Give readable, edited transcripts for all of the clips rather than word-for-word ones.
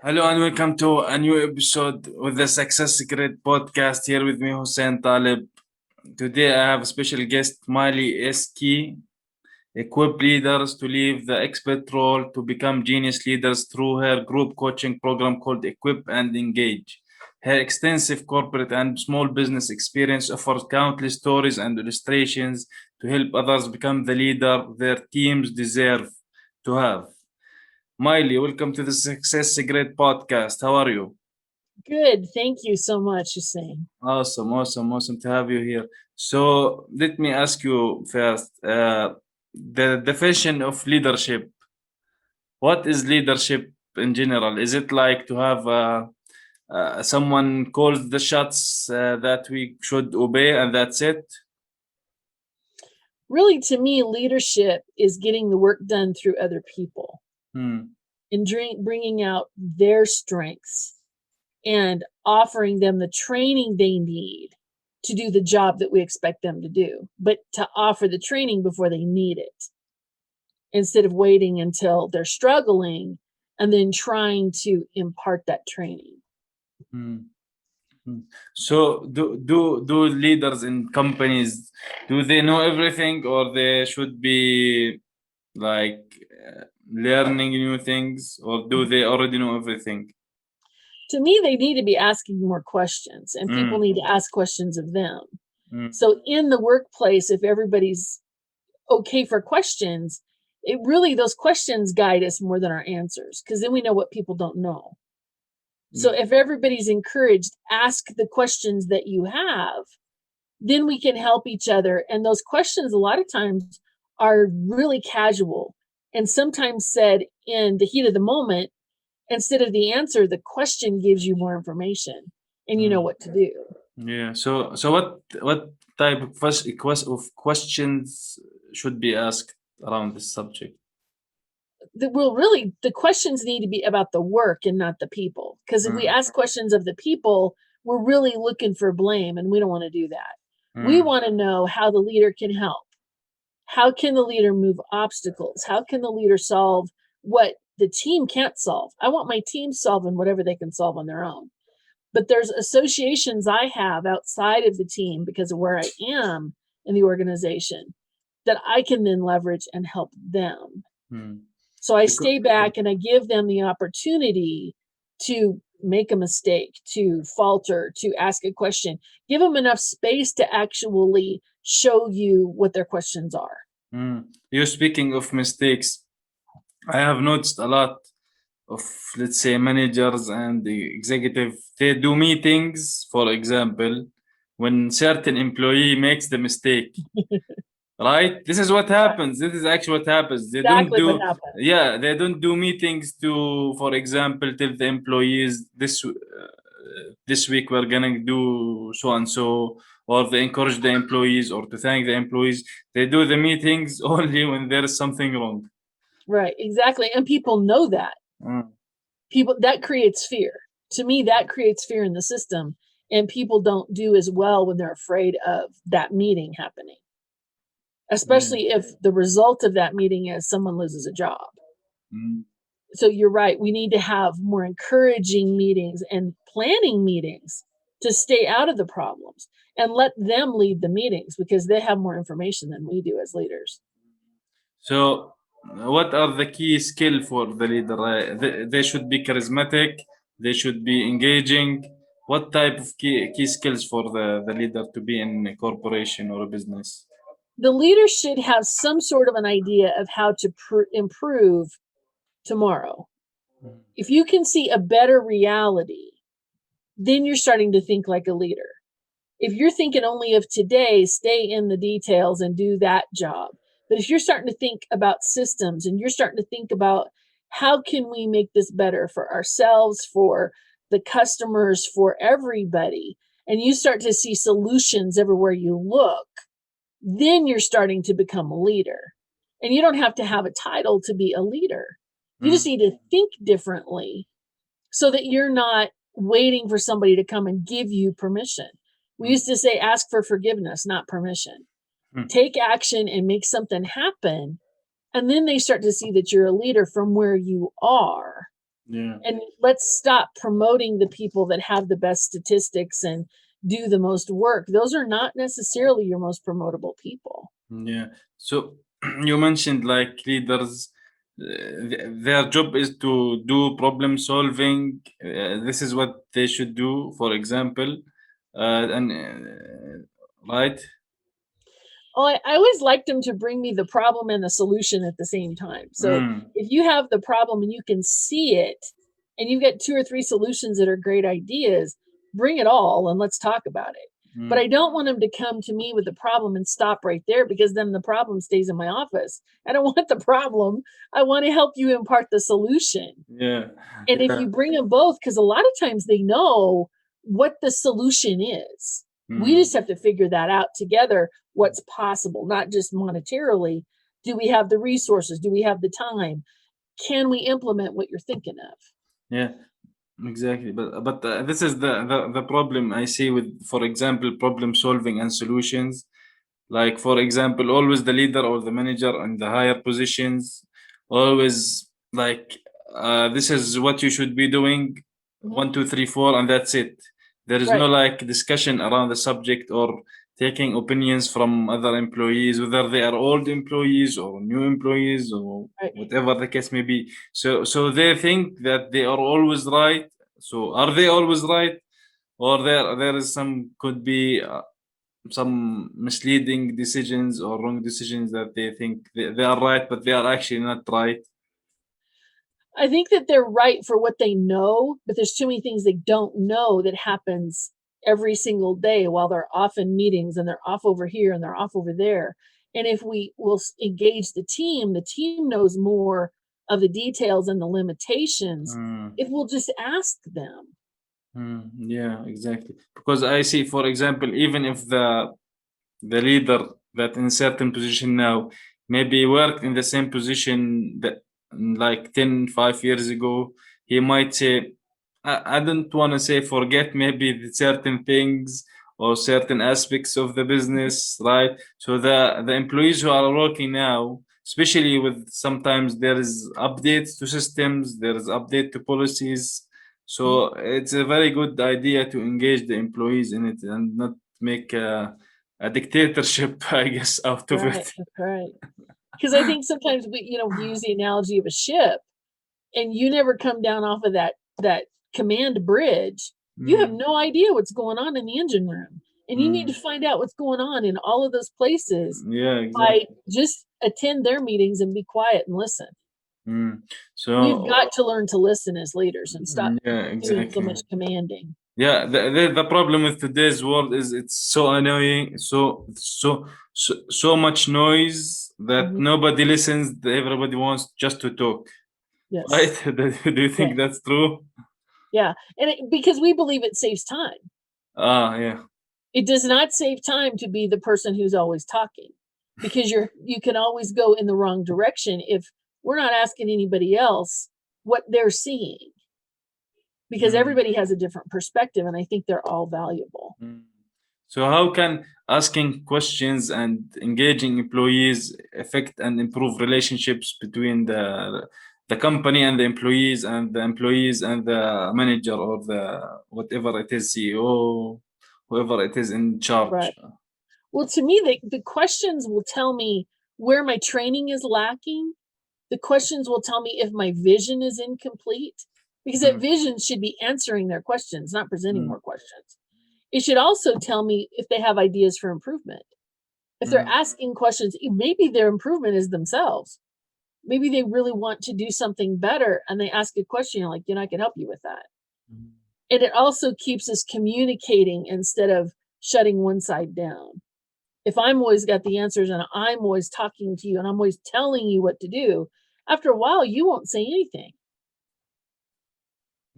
Hello and welcome to a new episode with the Success Secret podcast. Here with me, Hussein Talib. Today I have a special guest, Mialei Iske, equip leaders to leave the expert role to become genius leaders through her group coaching program called Equip and Engage. Her extensive corporate and small business experience offers countless stories and illustrations to help others become the leader their teams deserve to have. Miley, welcome to the Success Secret podcast. How are you? Good. Thank you so much, Hussein. Awesome to have you here. So let me ask you first, the definition of leadership. What is leadership in general? Is it like to have someone calls the shots that we should obey and that's it? Really, to me, leadership is getting the work done through other people Hmm. and bringing out their strengths and offering them the training they need to do the job that we expect them to do, but to offer the training before they need it instead of waiting until they're struggling and then trying to impart that training. Hmm. Hmm. So do leaders in companies do they know everything or they should be like learning new things or do they already know everything? To me, they need to be asking more questions, and people Mm, need to ask questions of them. mm, So in the workplace, if everybody's okay for questions, it really those questions guide us more than our answers because then we know what people don't know. So mm, if everybody's encouraged, ask the questions that you have, then we can help each other. And those questions, a lot of times, are really casual and sometimes said in the heat of the moment. Instead of the answer, the question gives you more information and you know mm. what to do. Yeah. So what type of questions should be asked around this subject? Well, really, the questions need to be about the work and not the people. Because if we Mm, ask questions of the people, we're really looking for blame, and we don't want to do that. We mm, want to know how the leader can help. How can the leader move obstacles? How can the leader solve what the team can't solve? I want my team solving whatever they can solve on their own. But there's associations I have outside of the team because of where I am in the organization that I can then leverage and help them. mm. So I Because, stay back and I give them the opportunity to make a mistake, to falter, to ask a question. Give them enough space to actually show you what their questions are. you speaking of mistakes, I have noticed a lot of let's say managers and the executive they do meetings for example when certain employee makes the mistake, right? This is what happens. This is actually what happens. They don't Exactly what do, happened. yeah, they don't do meetings to, for example, tell the employees this week we're gonna do so and so, or they encourage the employees or to thank the employees. They do the meetings only when there is something wrong. Right, exactly. And people know that. Mm, People that creates fear. To me, that creates fear in the system. And people don't do as well when they're afraid of that meeting happening, yeah. especially if the result of that meeting is someone loses a job. Mm, So you're right. We need to have more encouraging meetings and planning meetings to stay out of the problems and let them lead the meetings because they have more information than we do as leaders. So, what are the key skill for the leader? They should be charismatic. They should be engaging. What type of key skills for the leader to be in a corporation or a business? The leader should have some sort of an idea of how to improve tomorrow. If you can see a better reality, then you're starting to think like a leader. If you're thinking only of today, stay in the details and do that job. But if you're starting to think about systems and you're starting to think about how can we make this better for ourselves, for the customers, for everybody, and you start to see solutions everywhere you look, then you're starting to become a leader. And you don't have to have a title to be a leader. You just Mm, need to think differently so that you're not waiting for somebody to come and give you permission. We mm, used to say, ask for forgiveness, not permission. mm, Take action and make something happen. And then they start to see that you're a leader from where you are. Yeah. And let's stop promoting the people that have the best statistics and do the most work. Those are not necessarily your most promotable people. Yeah. So you mentioned like leaders, their job is to do problem solving. This is what they should do, for example, and right. Oh, I always liked them to bring me the problem and the solution at the same time. So Mm, if you have the problem and you can see it, and you've got 2 or 3 solutions that are great ideas, bring it all and let's talk about it. But mm, I don't want them to come to me with the problem and stop right there, because then the problem stays in my office. I don't want the problem. I want to help you impart the solution. yeah. And if Yeah. you bring them both, because a lot of times they know what the solution is. We Mm, just have to figure that out together, what's possible, not just monetarily. Do we have the resources? Do we have the time? Can we implement what you're thinking of? yeah. Exactly, but this is the problem I see with, for example, problem solving and solutions. Like, for example, always the leader or the manager in the higher positions, always like, this is what you should be doing, Mhm. 1, 2, 3, 4, and that's it. There is no Right, like discussion around the subject or taking opinions from other employees, whether they are old employees or new employees or right. whatever the case may be. So they think that they are always right. So are they always right, or there is some could be some misleading decisions or wrong decisions that they think they are right, but they are actually not right. I think that they're right for what they know, but there's too many things they don't know that happens every single day while they're off in meetings and they're off over here and they're off over there. And if we will engage the team knows more of the details and the limitations Mm, if we'll just ask them. yeah, exactly. Because I see, for example, even if the leader that in certain position now maybe worked in the same position that like 10, 5 years ago, he might say, I don't want to say forget maybe the certain things or certain aspects of the Mhm. business, right? So the employees who are working now, especially with sometimes there is updates to systems, there is update to policies. Mhm. So it's a very good idea to engage the employees in it and not make a dictatorship, I guess, out of Right, it. that's right. Because I think sometimes we use the analogy of a ship, and you never come down off of that command bridge, you have Mm, no idea what's going on in the engine room. And you need to mm. find out what's going on in all of those places Yeah, by exactly. just attend their meetings and be quiet and listen. Mm. We've So, got to learn to listen as leaders and stop yeah, doing so exactly. much commanding. Yeah, the problem with today's world is it's so annoying, so much noise that Mhm. nobody listens. Everybody wants just to talk, right? Yes. Do you think Yes. that's true? Yeah. And because we believe it saves time. Ah, yeah. It does not save time to be the person who's always talking, because you can always go in the wrong direction if we're not asking anybody else what they're seeing, because Mm. everybody has a different perspective and I think they're all valuable. Mm. So how can asking questions and engaging employees affect and improve relationships between the company and the employees, and the employees and the manager, or the whatever it is, CEO, whoever it is in charge? Right. Well, to me, the questions will tell me where my training is lacking. The questions will tell me if my vision is incomplete, because that Mm, vision should be answering their questions, not presenting mm, more questions. It should also tell me if they have ideas for improvement. If they're mm, asking questions, maybe their improvement is themselves. Maybe they really want to do something better and they ask a question, you're like, I can help you with that. mm, And it also keeps us communicating instead of shutting one side down. If I'm always got the answers and I'm always talking to you and I'm always telling you what to do, after a while, you won't say anything.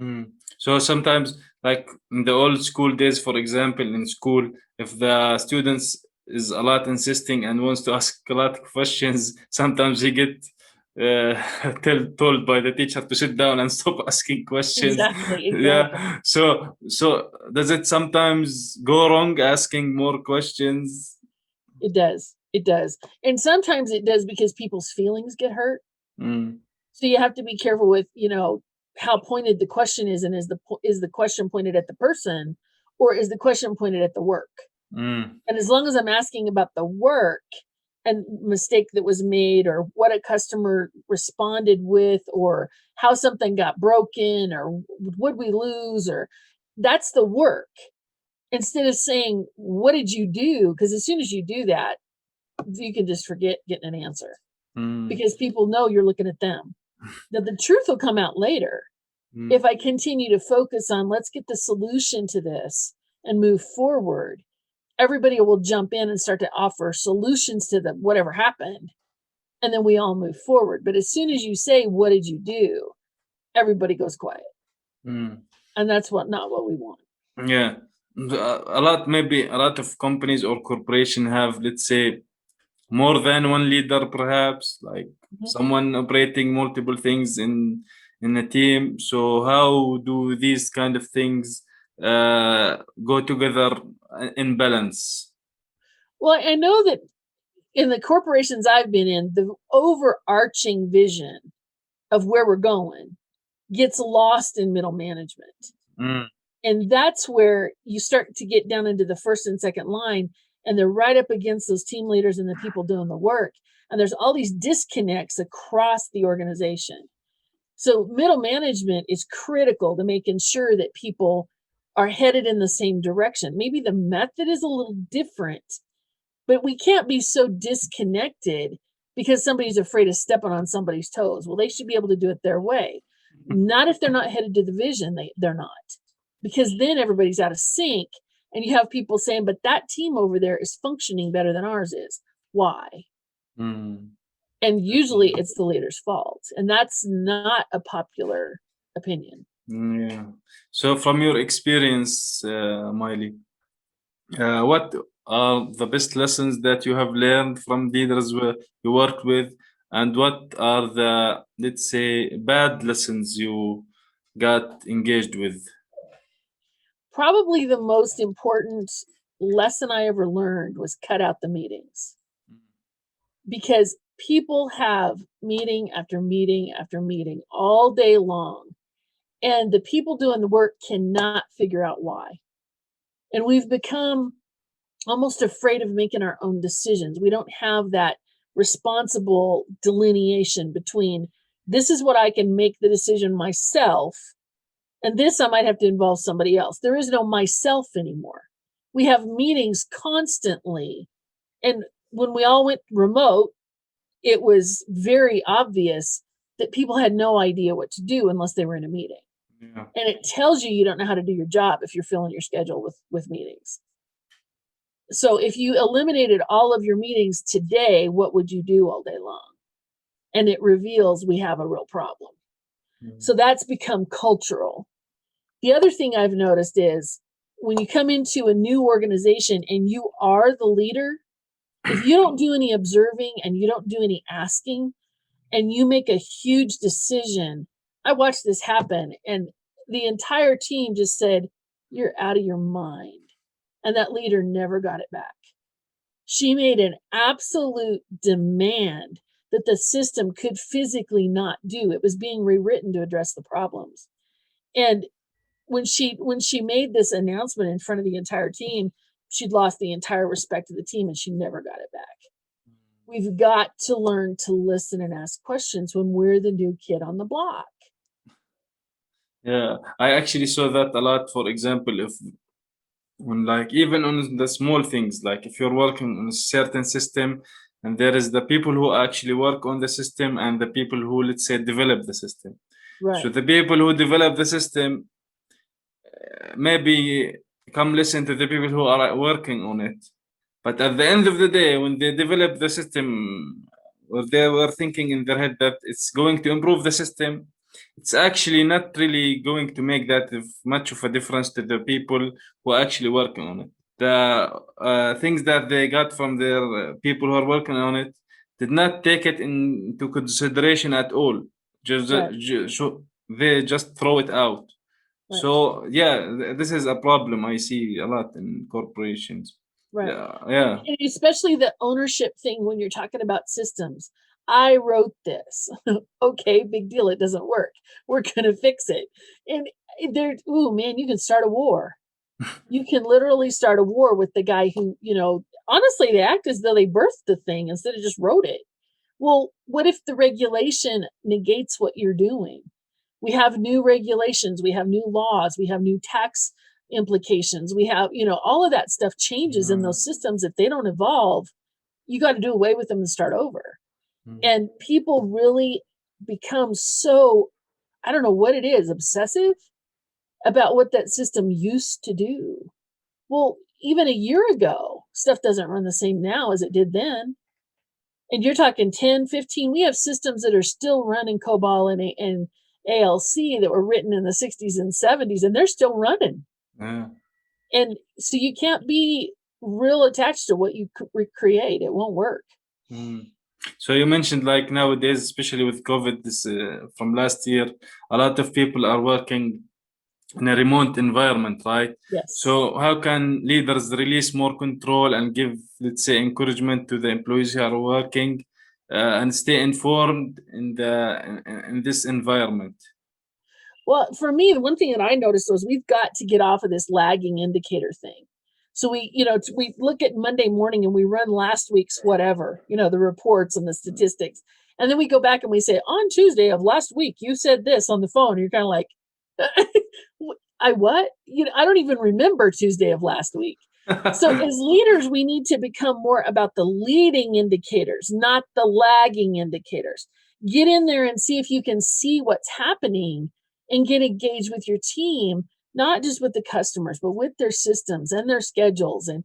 mm. So sometimes, like in the old school days, for example, in school, if the students is a lot insisting and wants to ask a lot of questions, sometimes he get uh, told by the teacher to sit down and stop asking questions. Exactly, exactly. Yeah. So does it sometimes go wrong asking more questions? It does. It does. And sometimes it does because people's feelings get hurt. Mm, So you have to be careful with, how pointed the question is, and is the question pointed at the person, or is the question pointed at the work? Mm. And as long as I'm asking about the work and mistake that was made, or what a customer responded with, or how something got broken, or would we lose, or that's the work, instead of saying, what did you do? Because as soon as you do that, you can just forget getting an answer, because people know you're looking at them. Now, the truth will come out later. If I continue to focus on, let's get the solution to this and move forward, everybody will jump in and start to offer solutions to whatever happened, and then we all move forward. But as soon as you say, what did you do? Everybody goes quiet. And that's not what we want. Yeah. Maybe a lot of companies or corporation have, let's say, more than one leader, perhaps, like someone operating multiple things in a team. So how do these kind of things go together in balance? Well, I know that in the corporations I've been in, the overarching vision of where we're going gets lost in middle management. And that's where you start to get down into the first and second line, and they're right up against those team leaders and the people doing the work. And there's all these disconnects across the organization. So middle management is critical to making sure that people are headed in the same direction. Maybe the method is a little different, but we can't be so disconnected because somebody's afraid of stepping on somebody's toes. Well, they should be able to do it their way. Not if they're not headed to the vision, they're not. Because then everybody's out of sync, and you have people saying, but that team over there is functioning better than ours is. Why? And usually it's the leader's fault, and that's not a popular opinion. Yeah. So from your experience, Miley, what are the best lessons that you have learned from leaders you worked with, and what are the, let's say, bad lessons you got engaged with? Probably the most important lesson I ever learned was cut out the meetings, because people have meeting after meeting after meeting all day long, and the people doing the work cannot figure out why. And we've become almost afraid of making our own decisions. We don't have that responsible delineation between, this is what I can make the decision myself, and this I might have to involve somebody else. There is no myself anymore. We have meetings constantly. And when we all went remote, it was very obvious that people had no idea what to do unless they were in a meeting. Yeah. And it tells you don't know how to do your job if you're filling your schedule with meetings. So if you eliminated all of your meetings today, what would you do all day long? And it reveals we have a real problem. So that's become cultural. The other thing I've noticed is when you come into a new organization and you are the leader, if you don't do any observing and you don't do any asking, and you make a huge decision, I watched this happen, and the entire team just said, you're out of your mind. And that leader never got it back. She made an absolute demand that the system could physically not do. It was being rewritten to address the problems. And when she made this announcement in front of the entire team, she'd lost the entire respect of the team, and she never got it back. We've got to learn to listen and ask questions when we're the new kid on the block. Yeah, I actually saw that a lot. For example, if when, like, even on the small things, like if you're working on a certain system, and there is the people who actually work on the system and the people who, let's say, develop the system. Right. So the people who develop the system maybe come listen to the people who are working on it. But at the end of the day, when they develop the system, or they were thinking in their head that it's going to improve the system, it's actually not really going to make that much of a difference to the people who are actually working on it. The things that they got from their people who are working on it did not take it into consideration at all. Just, Right. they just throw it out. Right. So yeah, this is a problem I see a lot in corporations. Right. Yeah. And especially the ownership thing when you're talking about systems. I wrote this. Okay, big deal. It doesn't work. We're going to fix it. And there, ooh, man, you can start a war. You can literally start a war with the guy who, honestly, they act as though they birthed the thing instead of just wrote it. Well, what if the regulation negates what you're doing? We have new regulations, we have new laws, we have new tax implications. We have, all of that stuff changes in those systems. If they don't evolve, you got to do away with them and start over. And people really become so, I don't know what it is, obsessive about what that system used to do. Well, even a year ago, stuff doesn't run the same now as it did then. And you're talking 10, 15. We have systems that are still running COBOL and ALC that were written in the 60s and 70s, and they're still running. Yeah. And so you can't be real attached to what you create. It won't work. So you mentioned like nowadays, especially with COVID, this from last year, a lot of people are working in a remote environment, right? Yes. So how can leaders release more control and give, let's say, encouragement to the employees who are working and stay informed in this environment? Well, for me, the one thing that I noticed was we've got to get off of this lagging indicator thing. So we look at Monday morning and we run last week's whatever, the reports and the statistics. And then we go back and we say, on Tuesday of last week, you said this on the phone. You're kind of like, I what? I don't even remember Tuesday of last week. So as leaders, we need to become more about the leading indicators, not the lagging indicators. Get in there and see if you can see what's happening and get engaged with your team, not just with the customers, but with their systems and their schedules. And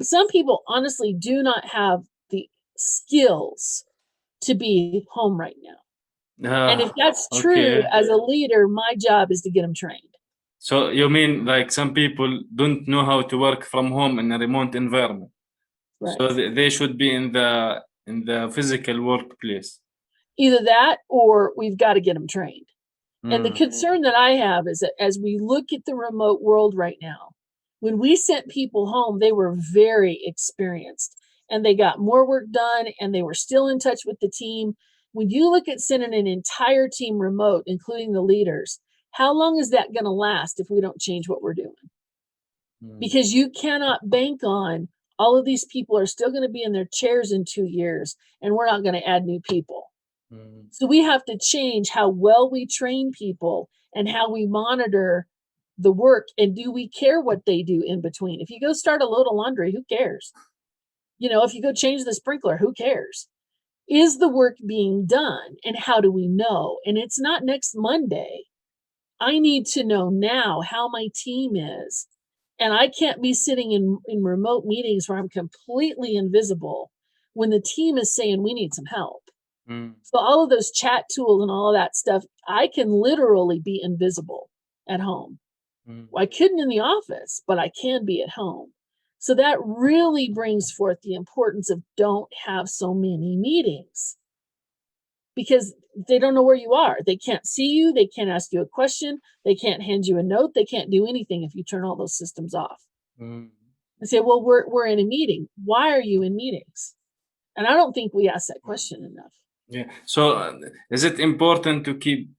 some people honestly do not have the skills to be home right now. And if that's true, Okay. as a leader, my job is to get them trained. So you mean like some people don't know how to work from home in a remote environment? Right. So they should be in the physical workplace. Either that or we've got to get them trained. And the concern that I have is that as we look at the remote world right now, when we sent people home, they were very experienced and they got more work done and they were still in touch with the team. When you look at sending an entire team remote, including the leaders, how long is that going to last if we don't change what we're doing? Because you cannot bank on all of these people are still going to be in their chairs in 2 years and we're not going to add new people. So we have to change how well we train people and how we monitor the work. And do we care what they do in between? If you go start a load of laundry, who cares? If you go change the sprinkler, who cares? Is the work being done? And how do we know? And it's not next Monday. I need to know now how my team is. And I can't be sitting in remote meetings where I'm completely invisible when the team is saying we need some help. So all of those chat tools and all of that stuff, I can literally be invisible at home. I couldn't in the office, but I can be at home. So that really brings forth the importance of don't have so many meetings because they don't know where you are. They can't see you. They can't ask you a question. They can't hand you a note. They can't do anything if you turn all those systems off. And say, well, we're in a meeting. Why are you in meetings? And I don't think we ask that question enough. Yeah. So is it important to keep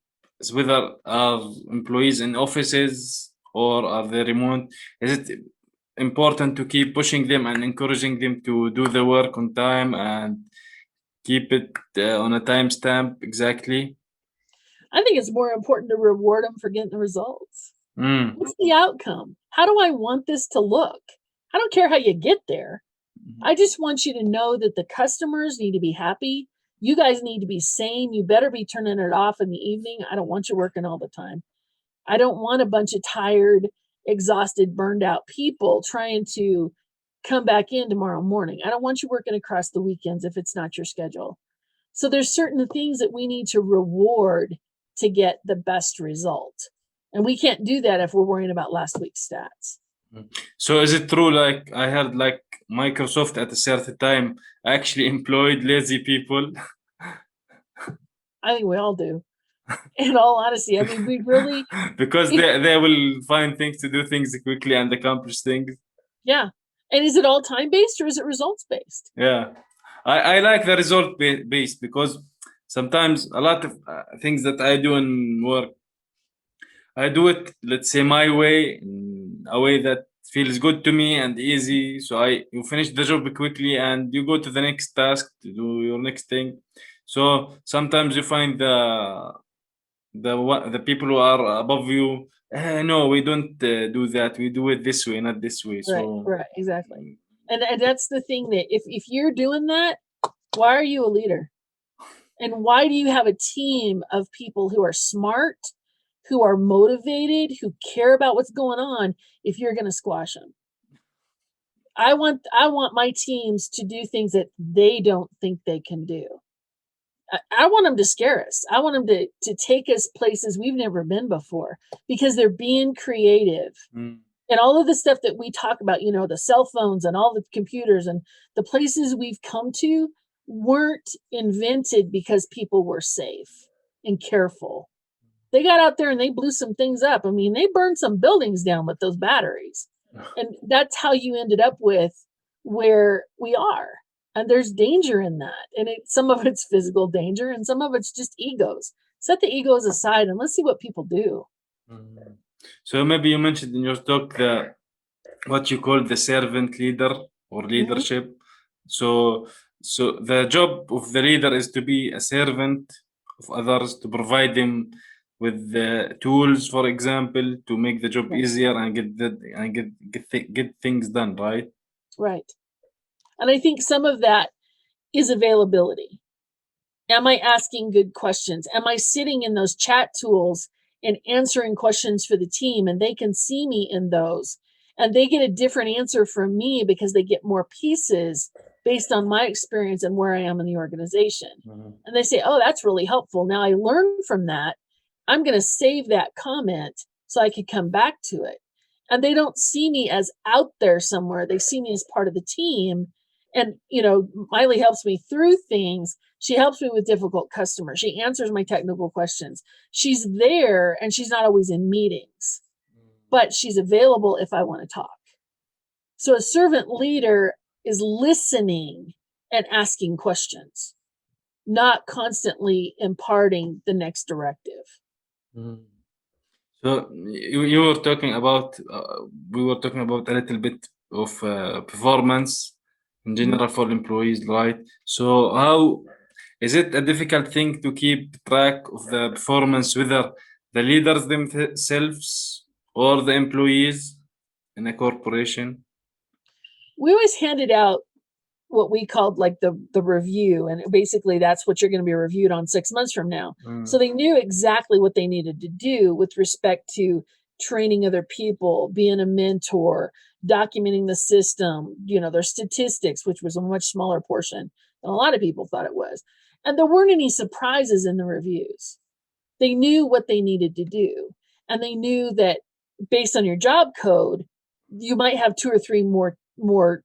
whether are employees in offices or are they remote? Is it important to keep pushing them and encouraging them to do the work on time and keep it on a timestamp exactly? I think it's more important to reward them for getting the results. What's the outcome? How do I want this to look? I don't care how you get there. I just want you to know that the customers need to be happy. You guys need to be sane. You better be turning it off in the evening. I don't want you working all the time. I don't want a bunch of tired, exhausted, burned out people trying to come back in tomorrow morning. I don't want you working across the weekends if it's not your schedule. So there's certain things that we need to reward to get the best result. And we can't do that if we're worrying about last week's stats. So is it true, like I heard like Microsoft at a certain time actually employed lazy people? I think we all do. In all honesty, I mean, we really because they will find things to do things quickly and accomplish things. Yeah. And is it all time based or is it results based? Yeah. I like the result based because sometimes a lot of things that I do in work, I do it, let's say, my way, in a way that feels good to me and easy. So you finish the job quickly and you go to the next task to do your next thing. So sometimes you find the people who are above you. No, we don't do that. We do it this way, not this way. So Right, exactly. And that's the thing, that if you're doing that, why are you a leader? And why do you have a team of people who are smart, who are motivated, who care about what's going on, if you're going to squash them? I want my teams to do things that they don't think they can do. I want them to scare us. I want them to take us places we've never been before, because they're being creative. And all of the stuff that we talk about, the cell phones and all the computers and the places we've come to, weren't invented because people were safe and careful. They got out there and they blew some things up. I mean, they burned some buildings down with those batteries. And that's how you ended up with where we are. And there's danger in that. And some of it's physical danger and some of it's just egos. Set the egos aside and let's see what people do. So maybe you mentioned in your talk what you call the servant leader or leadership. So the job of the leader is to be a servant of others, to provide them with the tools, for example, to make the job easier and get things done, right? Right. And I think some of that is availability. Am I asking good questions? Am I sitting in those chat tools and answering questions for the team, and they can see me in those, and they get a different answer from me because they get more pieces based on my experience and where I am in the organization. And they say, oh, that's really helpful. Now I learned from that. I'm going to save that comment so I could come back to it. And they don't see me as out there somewhere. They see me as part of the team. And, Mialei helps me through things. She helps me with difficult customers. She answers my technical questions. She's there, and she's not always in meetings, but she's available if I want to talk. So a servant leader is listening and asking questions, not constantly imparting the next directive. So you were talking about, we were talking about a little bit of performance in general for employees, right? So how is it a difficult thing to keep track of the performance, whether the leaders themselves or the employees in a corporation? We always handed out what we called like the review, and basically that's what you're going to be reviewed on 6 months from now. So they knew exactly what they needed to do with respect to training other people, being a mentor, documenting the system, their statistics, which was a much smaller portion than a lot of people thought it was. And there weren't any surprises in the reviews. They knew what they needed to do, and they knew that based on your job code, you might have 2 or 3 more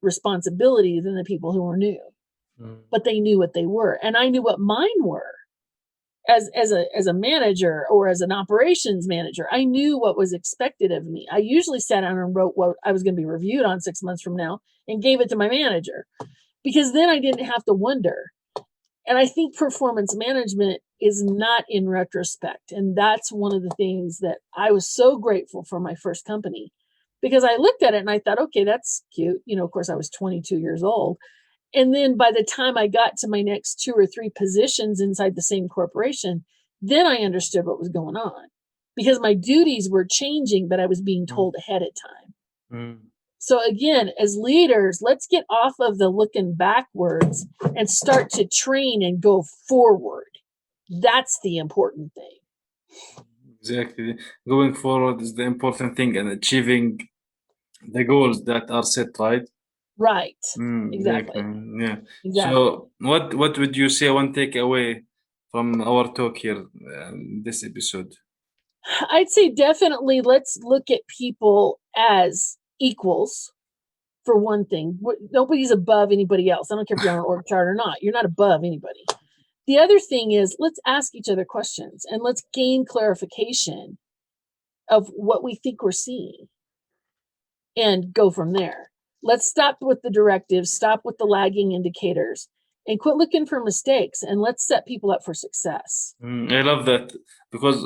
responsibility than the people who were new, but they knew what they were, and I knew what mine were. As a manager or as an operations manager, I knew what was expected of me. I usually sat down and wrote what I was going to be reviewed on 6 months from now and gave it to my manager, because then I didn't have to wonder. And I think performance management is not in retrospect. And that's one of the things that I was so grateful for my first company, because I looked at it and I thought, okay, that's cute. Of course, I was 22 years old. And then by the time I got to my next 2 or 3 positions inside the same corporation, then I understood what was going on, because my duties were changing, but I was being told ahead of time. So again, as leaders, let's get off of the looking backwards and start to train and go forward. That's the important thing. Exactly. Going forward is the important thing, and achieving the goals that are set, right? Right. Exactly. Yeah. Exactly. So what would you say one takeaway from our talk here in this episode? I'd say definitely let's look at people as equals. For one thing, nobody's above anybody else. I don't care if you're on an org chart or not. You're not above anybody. The other thing is, let's ask each other questions and let's gain clarification of what we think we're seeing and go from there. Let's stop with the directives, stop with the lagging indicators, and quit looking for mistakes, and let's set people up for success. I love that because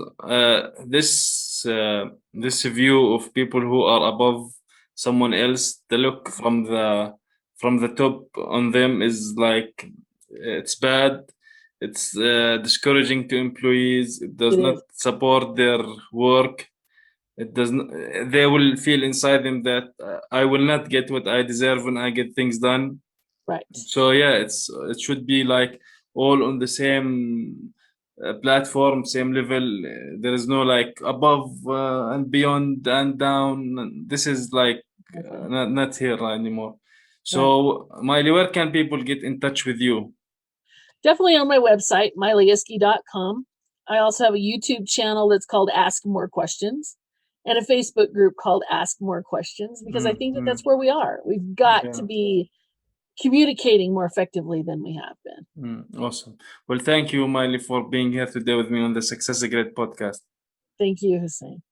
this view of people who are above someone else, the look from the top on them is like it's bad. It's discouraging to employees. It does It not is. support their work. It doesn't. They will feel inside them that I will not get what I deserve when I get things done. Right. So yeah, it should be like all on the same platform, same level. There is no like above and beyond and down. This is like Okay. not here anymore. Right. So Miley, where can people get in touch with you? Definitely on my website, mialeiiske.com. I also have a YouTube channel that's called Ask More Questions and a Facebook group called Ask More Questions, because I think that that's where we are. We've got Yeah. to be communicating more effectively than we have been. Awesome. Well, thank you, Miley, for being here today with me on the Success Great podcast. Thank you, Hussein.